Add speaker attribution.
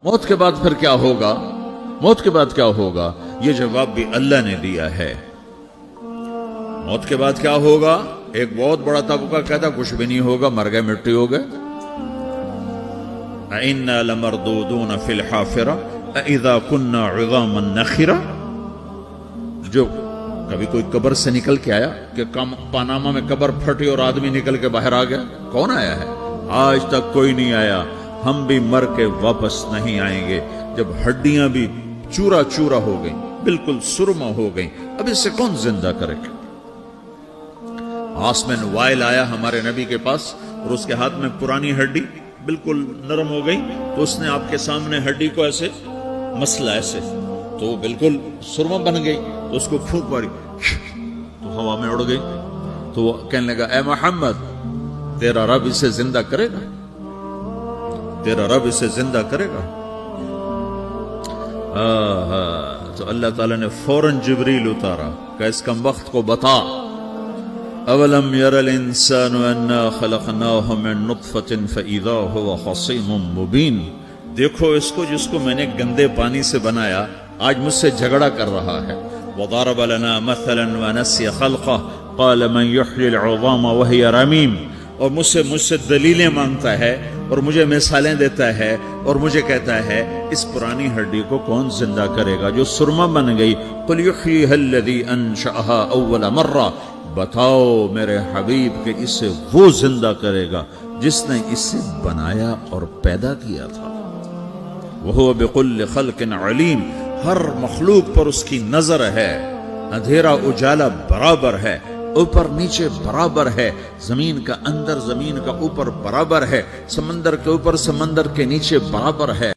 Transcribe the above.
Speaker 1: موت کے بعد پھر کیا ہوگا؟ موت کے بعد کیا ہوگا؟ یہ جواب بھی اللہ نے دیا ہے۔ موت کے بعد کیا ہوگا؟ ایک بہت بڑا طبقہ کہتا کچھ بھی نہیں ہوگا، مر گئے، مٹی ہو گئے۔ اِنَّا لَمَرْدُودُونَ فِي الْحَافِرَةِ اِذَا كُنَّا عِظَامًا نَخِرَةً۔ جو کبھی کوئی قبر سے نکل کے آیا کہ پاناما میں قبر پھٹی اور آدمی نکل کے باہر آ گیا؟ کون آیا ہے؟ آج تک کوئی نہیں آیا۔ ہم بھی مر کے واپس نہیں آئیں گے۔ جب ہڈیاں بھی چورا چورا ہو گئیں، بالکل سرما ہو گئیں، اب اس سے کون زندہ کرے گا؟ آسمن وائل آیا ہمارے نبی کے پاس اور اس کے ہاتھ میں پرانی ہڈی بالکل نرم ہو گئی، تو اس نے آپ کے سامنے ہڈی کو ایسے مسلا، ایسے، تو وہ بالکل سرما بن گئی، تو اس کو پھونک ماری تو ہوا میں اڑ گئی۔ تو وہ کہنے لگا اے محمد، تیرا رب اسے زندہ کرے گا؟ تیرا رب اسے زندہ کرے گا؟ تو اللہ تعالیٰ نے فوراً جبریل اتارا کہ اس کم وقت کو بتا، اولم یر الانسان انا خلقناہ من نطفۃ فاذا هو خصیم مبین۔ دیکھو اس کو جس کو میں نے گندے پانی سے بنایا، آج مجھ سے جھگڑا کر رہا ہے۔ وضرب لنا مثلا ونسی خلقہ قال من یحیی العظام وہی رمیم۔ اور مجھ سے دلیلیں مانگتا ہے اور مجھے مثالیں دیتا ہے اور مجھے کہتا ہے اس پرانی ہڈی کو کون زندہ کرے گا جو سرما بن گئی؟ قل یحییھا الذی انشأھا اول مرہ۔ بتاؤ میرے حبیب کہ اسے وہ زندہ کرے گا جس نے اسے بنایا اور پیدا کیا تھا۔ وہو بکل خلق علیم۔ ہر مخلوق پر اس کی نظر ہے، اندھیرا اجالا برابر ہے، اوپر نیچے برابر ہے، زمین کا اندر زمین کا اوپر برابر ہے، سمندر کے اوپر سمندر کے نیچے برابر ہے،